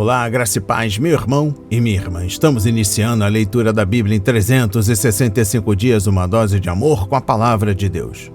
Olá, graça e paz, meu irmão e minha irmã. Estamos iniciando a leitura da Bíblia em 365 dias, uma dose de amor com a Palavra de Deus.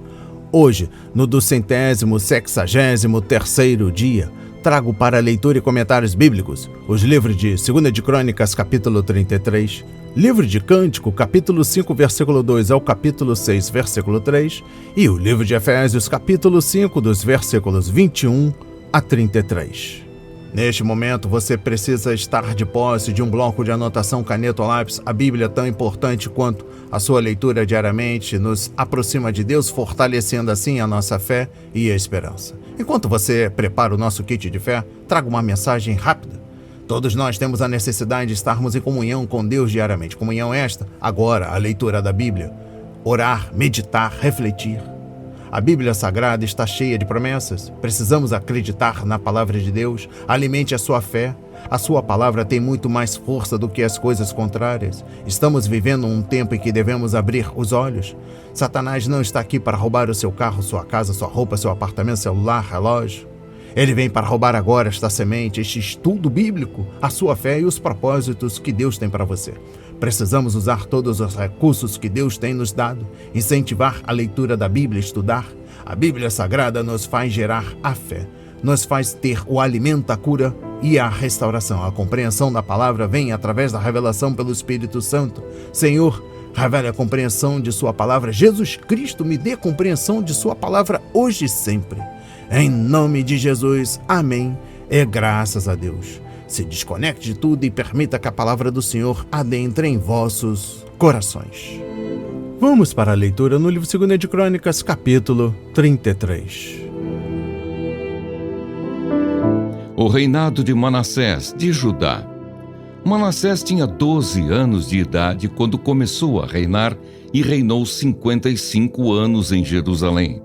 Hoje, no 263º dia, trago para leitura e comentários bíblicos os livros de 2 de Crônicas, capítulo 33, livro de Cântico, capítulo 5, versículo 2 ao capítulo 6, versículo 3, e o livro de Efésios, capítulo 5, dos versículos 21 a 33. Neste momento, você precisa estar de posse de um bloco de anotação, caneta ou lápis. A Bíblia, tão importante quanto a sua leitura diariamente, nos aproxima de Deus, fortalecendo assim a nossa fé e a esperança. Enquanto você prepara o nosso kit de fé, trago uma mensagem rápida. Todos nós temos a necessidade de estarmos em comunhão com Deus diariamente. Comunhão esta, agora, a leitura da Bíblia. Orar, meditar, refletir. A Bíblia Sagrada está cheia de promessas. Precisamos acreditar na palavra de Deus. Alimente a sua fé. A sua palavra tem muito mais força do que as coisas contrárias. Estamos vivendo um tempo em que devemos abrir os olhos. Satanás não está aqui para roubar o seu carro, sua casa, sua roupa, seu apartamento, celular, relógio. Ele vem para roubar agora esta semente, este estudo bíblico, a sua fé e os propósitos que Deus tem para você. Precisamos usar todos os recursos que Deus tem nos dado, incentivar a leitura da Bíblia, estudar. A Bíblia Sagrada nos faz gerar a fé, nos faz ter o alimento, a cura e a restauração. A compreensão da palavra vem através da revelação pelo Espírito Santo. Senhor, revele a compreensão de sua palavra. Jesus Cristo, me dê compreensão de sua palavra hoje e sempre. Em nome de Jesus, amém. E graças a Deus. Se desconecte de tudo e permita que a palavra do Senhor adentre em vossos corações. Vamos para a leitura no livro 2 de Crônicas, capítulo 33. O reinado de Manassés, de Judá. Manassés tinha 12 anos de idade quando começou a reinar e reinou 55 anos em Jerusalém.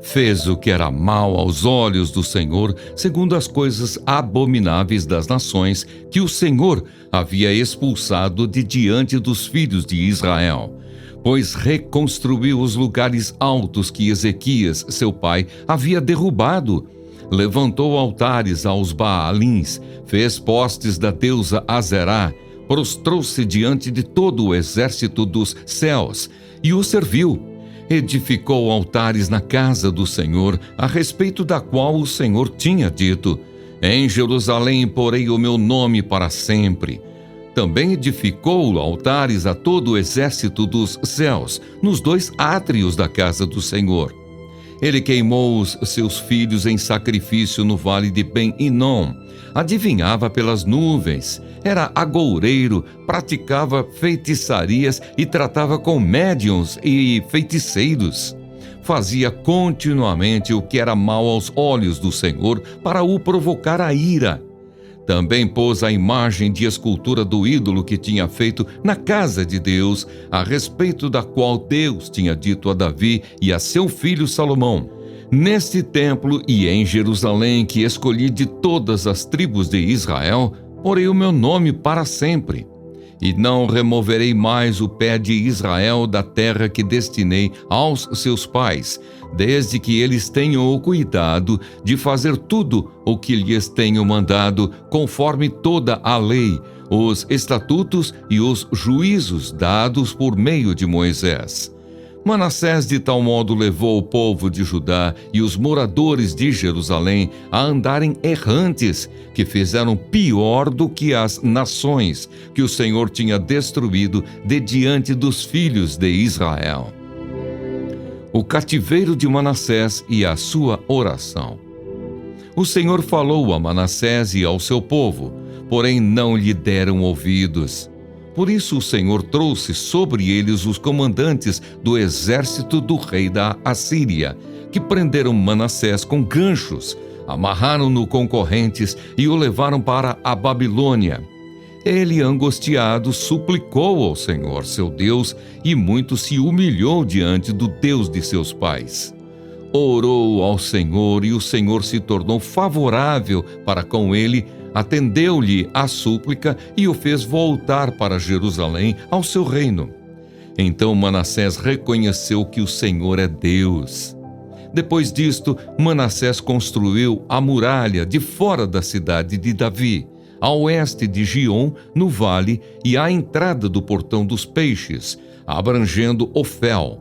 Fez o que era mal aos olhos do Senhor, segundo as coisas abomináveis das nações que o Senhor havia expulsado de diante dos filhos de Israel. Pois reconstruiu os lugares altos que Ezequias, seu pai, havia derrubado. Levantou altares aos Baalins, fez postes da deusa Azerá, prostrou-se diante de todo o exército dos céus e o serviu. Edificou altares na casa do Senhor, a respeito da qual o Senhor tinha dito: em Jerusalém porei o meu nome para sempre. Também edificou altares a todo o exército dos céus, nos 2 átrios da casa do Senhor. Ele queimou os seus filhos em sacrifício no vale de Ben-Hinom, adivinhava pelas nuvens, era agoureiro, praticava feitiçarias e tratava com médiuns e feiticeiros. Fazia continuamente o que era mal aos olhos do Senhor para o provocar a ira. Também pôs a imagem de escultura do ídolo que tinha feito na casa de Deus, a respeito da qual Deus tinha dito a Davi e a seu filho Salomão: neste templo e em Jerusalém, que escolhi de todas as tribos de Israel, porei o meu nome para sempre. E não removerei mais o pé de Israel da terra que destinei aos seus pais, desde que eles tenham o cuidado de fazer tudo o que lhes tenho mandado, conforme toda a lei, os estatutos e os juízos dados por meio de Moisés. Manassés de tal modo levou o povo de Judá e os moradores de Jerusalém a andarem errantes, que fizeram pior do que as nações que o Senhor tinha destruído de diante dos filhos de Israel. O cativeiro de Manassés e a sua oração. O Senhor falou a Manassés e ao seu povo, porém não lhe deram ouvidos. Por isso o Senhor trouxe sobre eles os comandantes do exército do rei da Assíria, que prenderam Manassés com ganchos, amarraram-no com correntes e o levaram para a Babilônia. Ele, angustiado, suplicou ao Senhor, seu Deus, e muito se humilhou diante do Deus de seus pais. Orou ao Senhor e o Senhor se tornou favorável para com ele, atendeu-lhe a súplica e o fez voltar para Jerusalém, ao seu reino. Então Manassés reconheceu que o Senhor é Deus. Depois disto, Manassés construiu a muralha de fora da cidade de Davi, a oeste de Gion, no vale, e à entrada do Portão dos Peixes, abrangendo Ofel.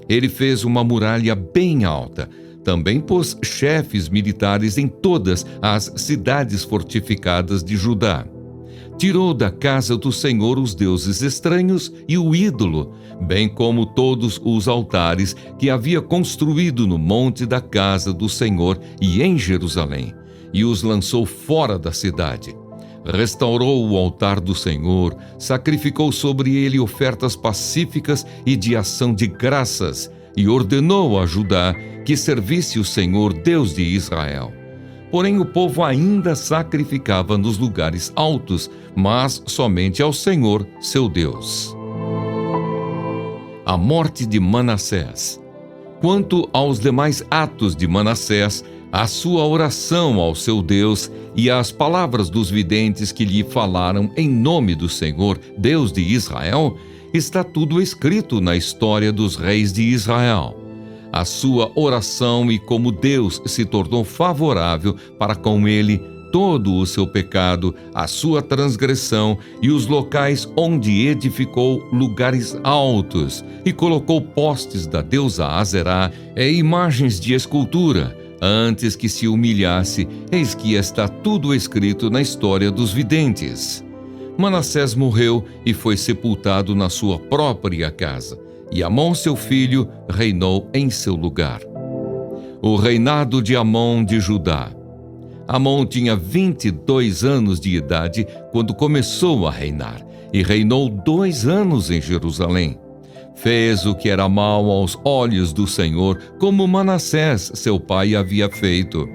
Ele fez uma muralha bem alta. Também pôs chefes militares em todas as cidades fortificadas de Judá. Tirou da casa do Senhor os deuses estranhos e o ídolo, bem como todos os altares que havia construído no monte da casa do Senhor e em Jerusalém, e os lançou fora da cidade. Restaurou o altar do Senhor, sacrificou sobre ele ofertas pacíficas e de ação de graças, e ordenou a Judá que servisse o Senhor, Deus de Israel. Porém, o povo ainda sacrificava nos lugares altos, mas somente ao Senhor, seu Deus. A morte de Manassés. Quanto aos demais atos de Manassés, a sua oração ao seu Deus e as palavras dos videntes que lhe falaram em nome do Senhor, Deus de Israel, está tudo escrito na história dos reis de Israel. A sua oração e como Deus se tornou favorável para com ele, todo o seu pecado, a sua transgressão e os locais onde edificou lugares altos e colocou postes da deusa Azerá e imagens de escultura, antes que se humilhasse, eis que está tudo escrito na história dos videntes. Manassés morreu e foi sepultado na sua própria casa. E Amon, seu filho, reinou em seu lugar. O reinado de Amon de Judá. Amon tinha 22 anos de idade quando começou a reinar, e reinou 2 anos em Jerusalém. Fez o que era mal aos olhos do Senhor, como Manassés, seu pai, havia feito.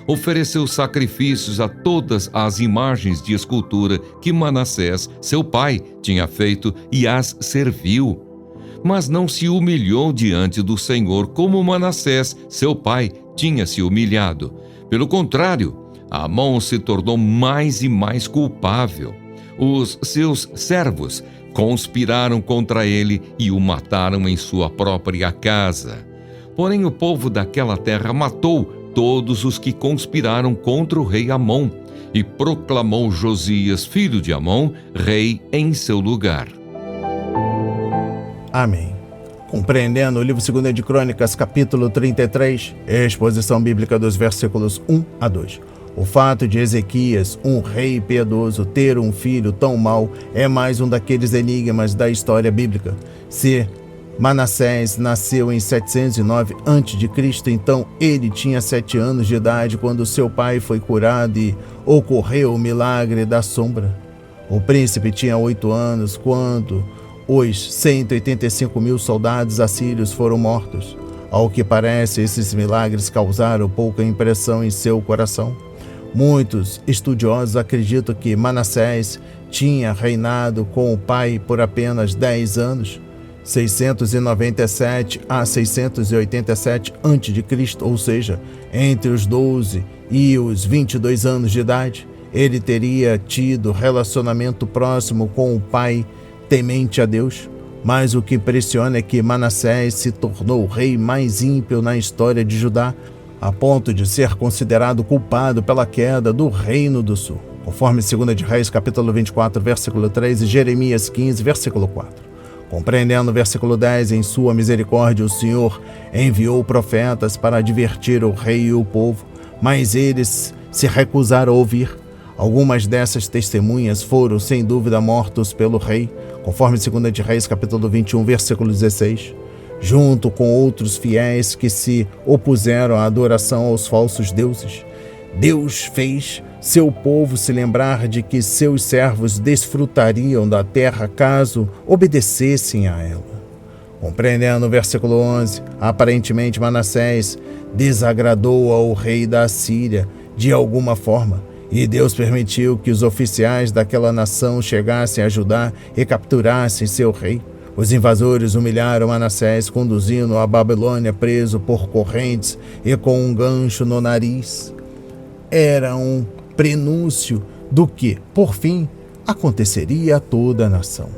Ofereceu sacrifícios a todas as imagens de escultura que Manassés, seu pai, tinha feito e as serviu. Mas não se humilhou diante do Senhor como Manassés, seu pai, tinha se humilhado. Pelo contrário, Amon se tornou mais e mais culpável. Os seus servos conspiraram contra ele e o mataram em sua própria casa. Porém, o povo daquela terra matou todos os que conspiraram contra o rei Amon e proclamou Josias, filho de Amon, rei em seu lugar. Amém. Compreendendo o livro 2 de Crônicas, capítulo 33, exposição bíblica dos versículos 1 a 2. O fato de Ezequias, um rei piedoso, ter um filho tão mau é mais um daqueles enigmas da história bíblica. Se Manassés nasceu em 709 a.C., então ele tinha 7 anos de idade quando seu pai foi curado e ocorreu o milagre da sombra. O príncipe tinha 8 anos quando os 185.000 soldados assírios foram mortos. Ao que parece, esses milagres causaram pouca impressão em seu coração. Muitos estudiosos acreditam que Manassés tinha reinado com o pai por apenas 10 anos, 697 a 687 a.C., ou seja, entre os 12 e os 22 anos de idade. Ele teria tido relacionamento próximo com o pai temente a Deus, mas o que impressiona é que Manassés se tornou o rei mais ímpio na história de Judá, a ponto de ser considerado culpado pela queda do Reino do Sul, conforme 2 de Reis, capítulo 24, versículo 3 e Jeremias 15, versículo 4. Compreendendo o versículo 10, em sua misericórdia o Senhor enviou profetas para advertir o rei e o povo, mas eles se recusaram a ouvir. Algumas dessas testemunhas foram, sem dúvida, mortos pelo rei, conforme 2 de Reis, capítulo 21, versículo 16, junto com outros fiéis que se opuseram à adoração aos falsos deuses. Deus fez seu povo se lembrar de que seus servos desfrutariam da terra caso obedecessem a ela. Compreendendo o versículo 11, aparentemente Manassés desagradou ao rei da Assíria de alguma forma, e Deus permitiu que os oficiais daquela nação chegassem a Judá e capturassem seu rei. Os invasores humilharam Manassés, conduzindo-o à Babilônia preso por correntes e com um gancho no nariz. Era um prenúncio do que, por fim, aconteceria a toda a nação.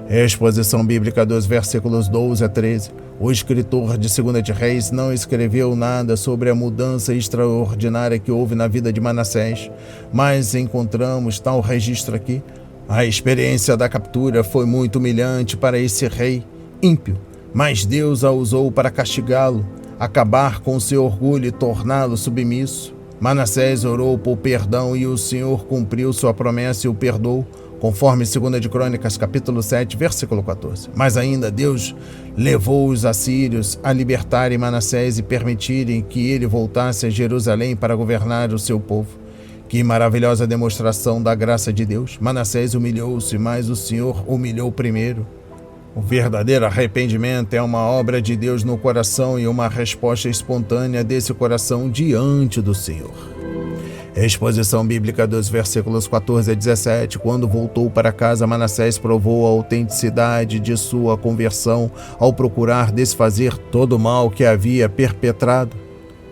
Exposição bíblica dos versículos 12 a 13. O escritor de 2 de Reis não escreveu nada sobre a mudança extraordinária que houve na vida de Manassés, mas encontramos tal registro aqui. A experiência da captura foi muito humilhante para esse rei ímpio, mas Deus a usou para castigá-lo, acabar com seu orgulho e torná-lo submisso. Manassés orou por perdão e o Senhor cumpriu sua promessa e o perdoou, conforme 2 de Crônicas, capítulo 7, versículo 14. Mas ainda Deus levou os assírios a libertarem Manassés e permitirem que ele voltasse a Jerusalém para governar o seu povo. Que maravilhosa demonstração da graça de Deus! Manassés humilhou-se, mas o Senhor humilhou primeiro. O verdadeiro arrependimento é uma obra de Deus no coração e uma resposta espontânea desse coração diante do Senhor. Exposição bíblica dos versículos 14 a 17. Quando voltou para casa, Manassés provou a autenticidade de sua conversão ao procurar desfazer todo o mal que havia perpetrado.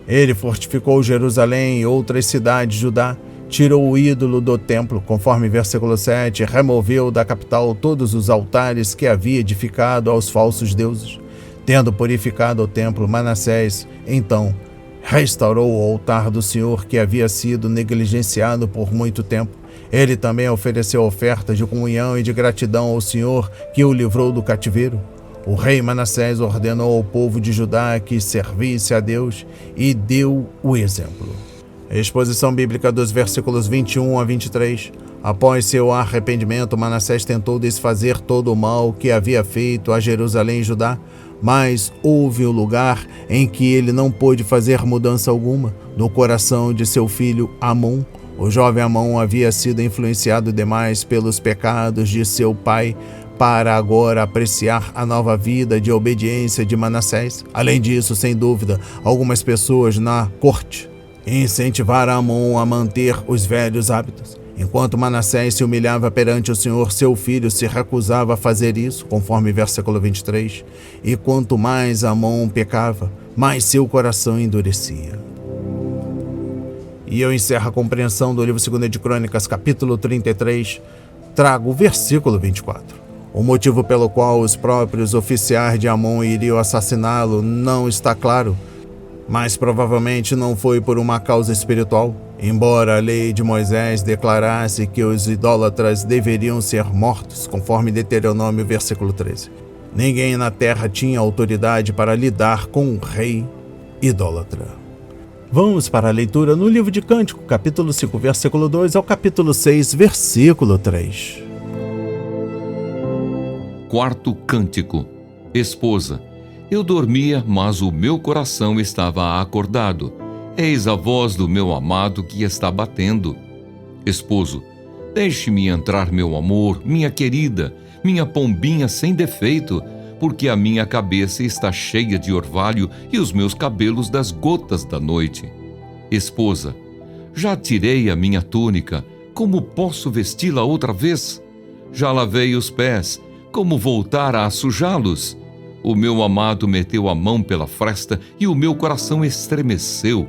Ele fortificou Jerusalém e outras cidades de Judá, tirou o ídolo do templo, conforme versículo 7, removeu da capital todos os altares que havia edificado aos falsos deuses. Tendo purificado o templo, Manassés, então, restaurou o altar do Senhor que havia sido negligenciado por muito tempo. Ele também ofereceu ofertas de comunhão e de gratidão ao Senhor que o livrou do cativeiro. O rei Manassés ordenou ao povo de Judá que servisse a Deus e deu o exemplo. Exposição bíblica dos versículos 21 a 23. Após seu arrependimento, Manassés tentou desfazer todo o mal que havia feito a Jerusalém e Judá, mas houve um lugar em que ele não pôde fazer mudança alguma, no coração de seu filho Amon. O jovem Amon havia sido influenciado demais pelos pecados de seu pai para agora apreciar a nova vida de obediência de Manassés. Além disso, sem dúvida, algumas pessoas na corte incentivaram Amon a manter os velhos hábitos. Enquanto Manassés se humilhava perante o Senhor, seu filho se recusava a fazer isso, conforme versículo 23. E quanto mais Amon pecava, mais seu coração endurecia. E eu encerro a compreensão do livro 2 de Crônicas, capítulo 33, trago o versículo 24. O motivo pelo qual os próprios oficiais de Amon iriam assassiná-lo não está claro, mas provavelmente não foi por uma causa espiritual, embora a lei de Moisés declarasse que os idólatras deveriam ser mortos, conforme Deuteronômio, versículo 13. Ninguém na terra tinha autoridade para lidar com um rei idólatra. Vamos para a leitura no livro de Cântico, capítulo 5, versículo 2 ao capítulo 6, versículo 3. Quarto cântico. Esposa. Eu dormia, mas o meu coração estava acordado. Eis a voz do meu amado que está batendo. Esposo. Deixe-me entrar, meu amor, minha querida, minha pombinha sem defeito, porque a minha cabeça está cheia de orvalho e os meus cabelos das gotas da noite. Esposa. Já tirei a minha túnica, como posso vesti-la outra vez? Já lavei os pés, como voltar a sujá-los? O meu amado meteu a mão pela fresta e o meu coração estremeceu.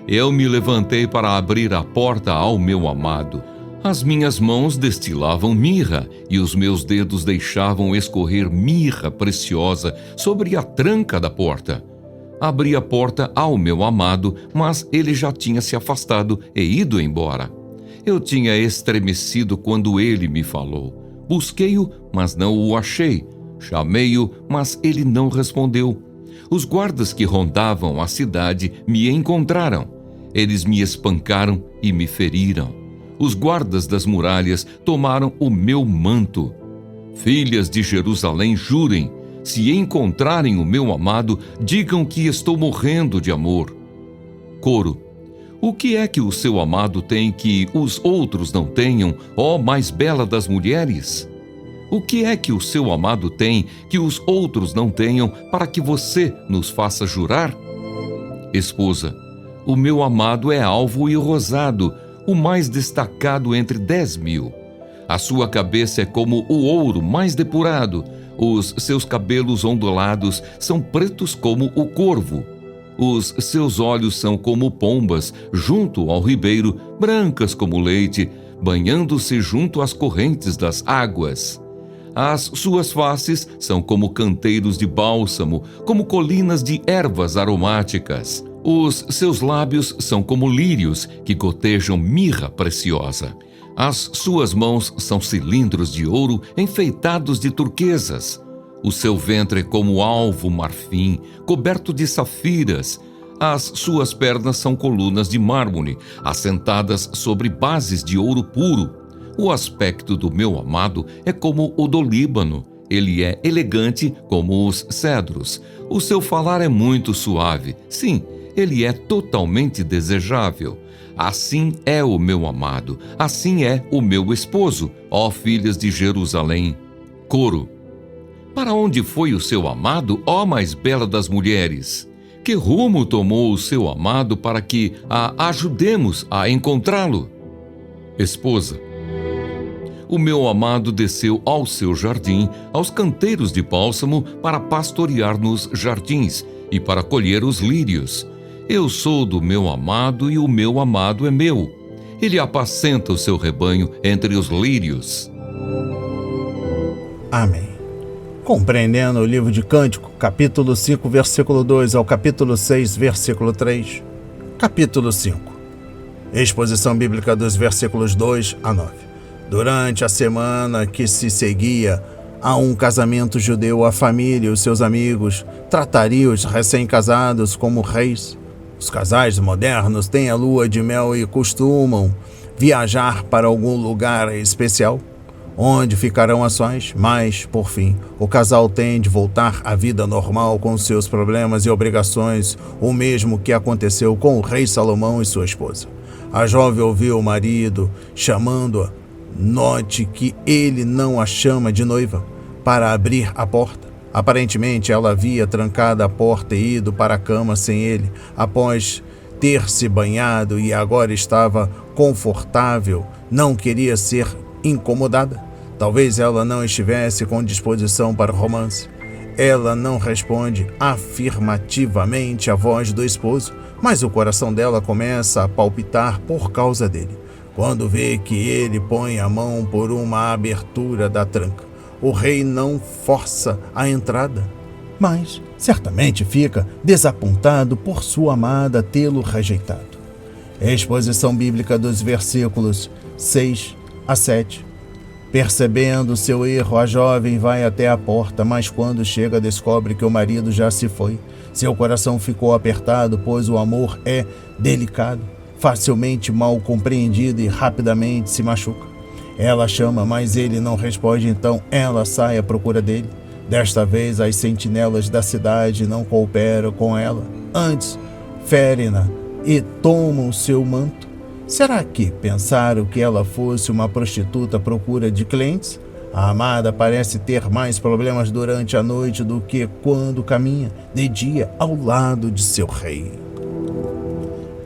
Eu me levantei para abrir a porta ao meu amado. As minhas mãos destilavam mirra e os meus dedos deixavam escorrer mirra preciosa sobre a tranca da porta. Abri a porta ao meu amado, mas ele já tinha se afastado e ido embora. Eu tinha estremecido quando ele me falou. Busquei-o, mas não o achei. Chamei-o, mas ele não respondeu. Os guardas que rondavam a cidade me encontraram. Eles me espancaram e me feriram. Os guardas das muralhas tomaram o meu manto. Filhas de Jerusalém, jurem, se encontrarem o meu amado, digam que estou morrendo de amor. Coro. O que é que o seu amado tem que os outros não tenham, ó mais bela das mulheres? O que é que o seu amado tem que os outros não tenham para que você nos faça jurar? Esposa. O meu amado é alvo e rosado, o mais destacado entre 10.000. A sua cabeça é como o ouro mais depurado. Os seus cabelos ondulados são pretos como o corvo. Os seus olhos são como pombas, junto ao ribeiro, brancas como leite, banhando-se junto às correntes das águas. As suas faces são como canteiros de bálsamo, como colinas de ervas aromáticas. Os seus lábios são como lírios que gotejam mirra preciosa. As suas mãos são cilindros de ouro enfeitados de turquesas. O seu ventre é como alvo marfim, coberto de safiras. As suas pernas são colunas de mármore, assentadas sobre bases de ouro puro. O aspecto do meu amado é como o do Líbano. Ele é elegante como os cedros. O seu falar é muito suave. Sim, ele é totalmente desejável. Assim é o meu amado, assim é o meu esposo, ó filhas de Jerusalém. Coro. Para onde foi o seu amado, ó mais bela das mulheres? Que rumo tomou o seu amado para que a ajudemos a encontrá-lo? Esposa. O meu amado desceu ao seu jardim, aos canteiros de bálsamo, para pastorear nos jardins e para colher os lírios. Eu sou do meu amado e o meu amado é meu. Ele apacenta o seu rebanho entre os lírios. Amém. Compreendendo o livro de Cântico, capítulo 5, versículo 2 ao capítulo 6, versículo 3. Capítulo 5. Exposição bíblica dos versículos 2 a 9. Durante a semana que se seguia a um casamento judeu, a família e os seus amigos tratariam os recém-casados como reis. Os casais modernos têm a lua de mel e costumam viajar para algum lugar especial, onde ficarão a sós, mas, por fim, o casal tem de voltar à vida normal com seus problemas e obrigações, o mesmo que aconteceu com o rei Salomão e sua esposa. A jovem ouviu o marido chamando-a. Note que ele não a chama de noiva para abrir a porta. Aparentemente, ela havia trancado a porta e ido para a cama sem ele, após ter se banhado e agora estava confortável, não queria ser incomodada. Talvez ela não estivesse com disposição para o romance. Ela não responde afirmativamente à voz do esposo, mas o coração dela começa a palpitar por causa dele. Quando vê que ele põe a mão por uma abertura da tranca, o rei não força a entrada, mas certamente fica desapontado por sua amada tê-lo rejeitado. Exposição bíblica dos versículos 6 a 7. Percebendo seu erro, a jovem vai até a porta, mas quando chega descobre que o marido já se foi. Seu coração ficou apertado, pois o amor é delicado, facilmente mal compreendido e rapidamente se machuca. Ela chama, mas ele não responde, então ela sai à procura dele. Desta vez, as sentinelas da cidade não cooperam com ela. Antes, ferem-na e tomam seu manto. Será que pensaram que ela fosse uma prostituta à procura de clientes? A amada parece ter mais problemas durante a noite do que quando caminha de dia ao lado de seu rei.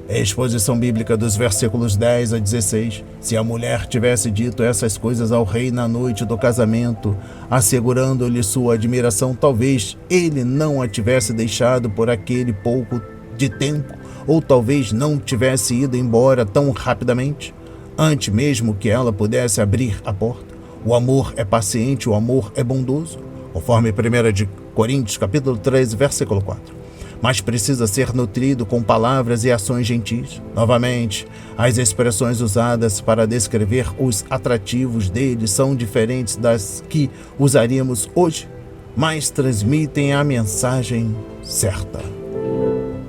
Exposição bíblica dos versículos 10 a 16. Se a mulher tivesse dito essas coisas ao rei na noite do casamento, assegurando-lhe sua admiração, talvez ele não a tivesse deixado por aquele pouco de tempo, ou talvez não tivesse ido embora tão rapidamente, antes mesmo que ela pudesse abrir a porta. O amor é paciente, o amor é bondoso, conforme 1 de Coríntios, capítulo 13, versículo 4. Mas precisa ser nutrido com palavras e ações gentis. Novamente, as expressões usadas para descrever os atrativos dele são diferentes das que usaríamos hoje, mas transmitem a mensagem certa.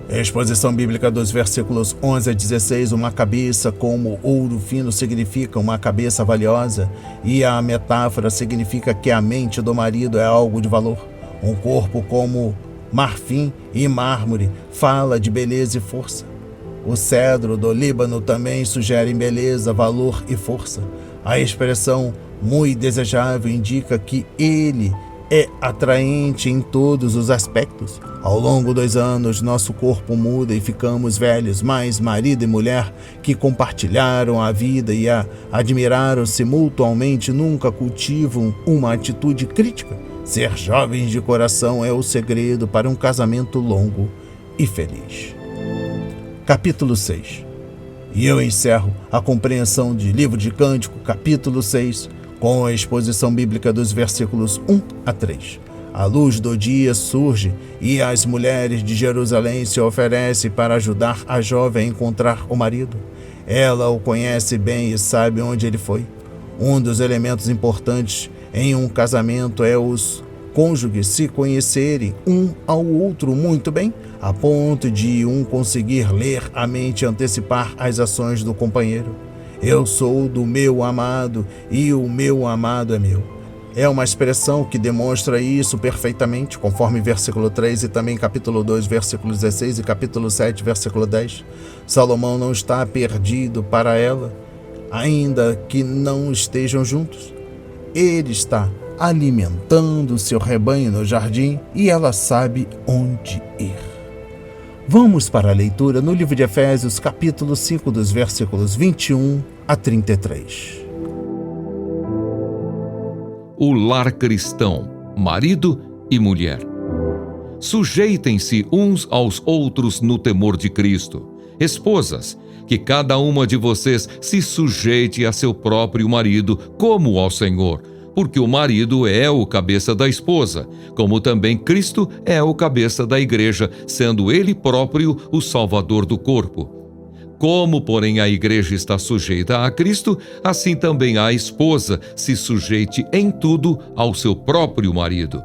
Exposição bíblica dos versículos 11 a 16. Uma cabeça como ouro fino significa uma cabeça valiosa, e a metáfora significa que a mente do marido é algo de valor. Um corpo como marfim e mármore fala de beleza e força. O cedro do Líbano também sugere beleza, valor e força. A expressão muito desejável indica que ele é atraente em todos os aspectos. Ao longo dos anos, nosso corpo muda e ficamos velhos, mas marido e mulher que compartilharam a vida e a admiraram-se mutuamente nunca cultivam uma atitude crítica. Ser jovens de coração é o segredo para um casamento longo e feliz. Capítulo 6. E eu encerro a compreensão de Livro de Cântico, capítulo 6, com a exposição bíblica dos versículos 1 a 3. A luz do dia surge e as mulheres de Jerusalém se oferecem para ajudar a jovem a encontrar o marido. Ela o conhece bem e sabe onde ele foi. Um dos elementos importantes em um casamento é os cônjuges se conhecerem um ao outro muito bem, a ponto de um conseguir ler a mente e antecipar as ações do companheiro. Eu sou do meu amado e o meu amado é meu. É uma expressão que demonstra isso perfeitamente, conforme versículo 3 e também capítulo 2, versículo 16 e capítulo 7, versículo 10. Salomão não está perdido para ela, ainda que não estejam juntos. Ele está alimentando seu rebanho no jardim e ela sabe onde ir. Vamos para a leitura no livro de Efésios, capítulo 5, dos versículos 21 a 33. O lar cristão, marido e mulher. Sujeitem-se uns aos outros no temor de Cristo. Esposas, que cada uma de vocês se sujeite a seu próprio marido como ao Senhor, porque o marido é o cabeça da esposa, como também Cristo é o cabeça da igreja, sendo ele próprio o salvador do corpo. Como, porém, a igreja está sujeita a Cristo, assim também a esposa se sujeite em tudo ao seu próprio marido.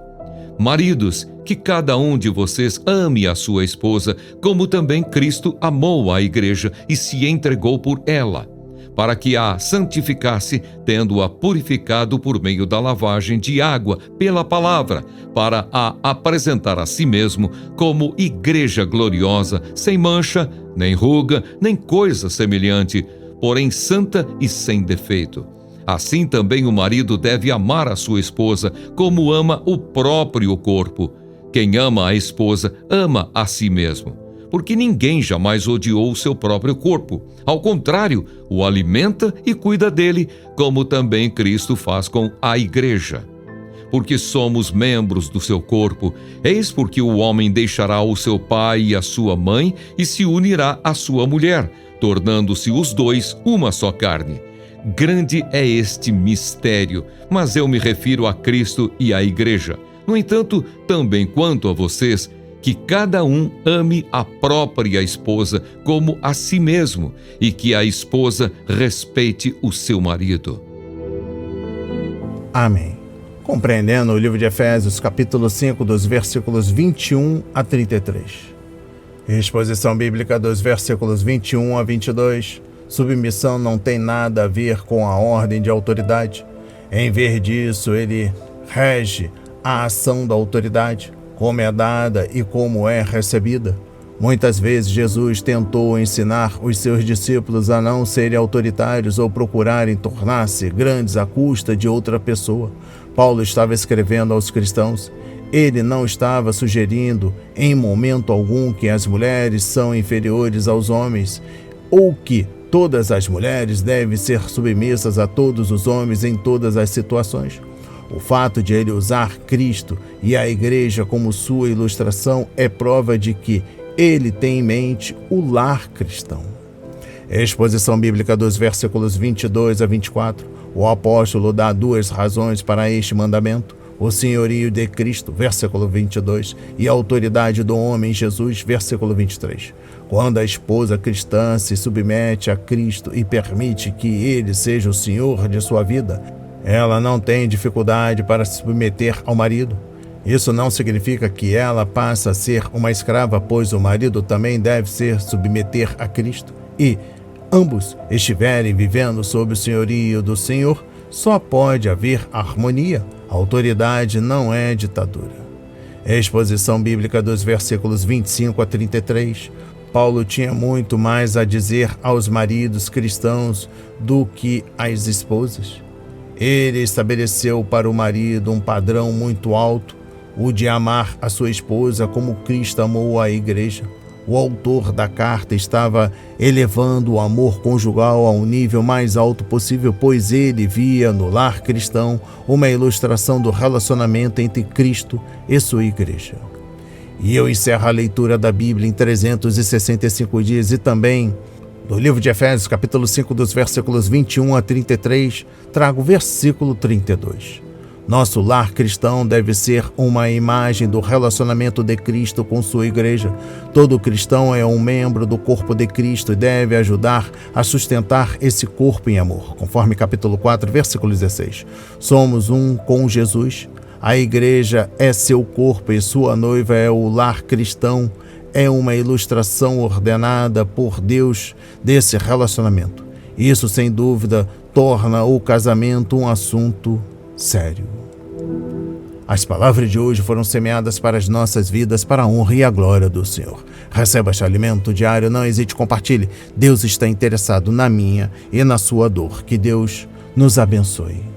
Maridos, que cada um de vocês ame a sua esposa, como também Cristo amou a igreja e se entregou por ela, para que a santificasse, tendo-a purificado por meio da lavagem de água pela palavra, para a apresentar a si mesmo como igreja gloriosa, sem mancha, nem ruga, nem coisa semelhante, porém santa e sem defeito. Assim também o marido deve amar a sua esposa, como ama o próprio corpo. Quem ama a esposa, ama a si mesmo. Porque ninguém jamais odiou o seu próprio corpo. Ao contrário, o alimenta e cuida dele, como também Cristo faz com a igreja. Porque somos membros do seu corpo, eis porque o homem deixará o seu pai e a sua mãe e se unirá à sua mulher, tornando-se os dois uma só carne. Grande é este mistério, mas eu me refiro a Cristo e à igreja. No entanto, também quanto a vocês, que cada um ame a própria esposa como a si mesmo, e que a esposa respeite o seu marido. Amém. Compreendendo o livro de Efésios, capítulo 5, dos versículos 21 a 33. Exposição bíblica dos versículos 21 a 22. Submissão não tem nada a ver com a ordem de autoridade. Em vez disso, ele rege a ação da autoridade, como é dada e como é recebida. Muitas vezes Jesus tentou ensinar os seus discípulos a não serem autoritários ou procurarem tornar-se grandes à custa de outra pessoa. Paulo estava escrevendo aos cristãos. Ele não estava sugerindo em momento algum que as mulheres são inferiores aos homens ou que todas as mulheres devem ser submissas a todos os homens em todas as situações. O fato de ele usar Cristo e a igreja como sua ilustração é prova de que ele tem em mente o lar cristão. Exposição bíblica dos versículos 22 a 24. O apóstolo dá duas razões para este mandamento: o senhorio de Cristo, versículo 22, e a autoridade do homem Jesus, versículo 23. Quando a esposa cristã se submete a Cristo e permite que ele seja o senhor de sua vida, ela não tem dificuldade para se submeter ao marido. Isso não significa que ela passa a ser uma escrava, pois o marido também deve se submeter a Cristo. E ambos estiverem vivendo sob o senhorio do Senhor, só pode haver harmonia. A autoridade não é ditadura. Exposição bíblica dos versículos 25 a 33. Paulo tinha muito mais a dizer aos maridos cristãos do que às esposas. Ele estabeleceu para o marido um padrão muito alto, o de amar a sua esposa como Cristo amou a igreja. O autor da carta estava elevando o amor conjugal ao nível mais alto possível, pois ele via no lar cristão uma ilustração do relacionamento entre Cristo e sua igreja. E eu encerro a leitura da Bíblia em 365 dias e também Do livro de Efésios, capítulo 5, dos versículos 21 a 33, trago o versículo 32. Nosso lar cristão deve ser uma imagem do relacionamento de Cristo com sua igreja. Todo cristão é um membro do corpo de Cristo e deve ajudar a sustentar esse corpo em amor, conforme capítulo 4, versículo 16. Somos um com Jesus. A igreja é seu corpo e sua noiva é o lar cristão. É uma ilustração ordenada por Deus desse relacionamento. Isso, sem dúvida, torna o casamento um assunto sério. As palavras de hoje foram semeadas para as nossas vidas, para a honra e a glória do Senhor. Receba este alimento diário, não hesite, compartilhe. Deus está interessado na minha e na sua dor. Que Deus nos abençoe.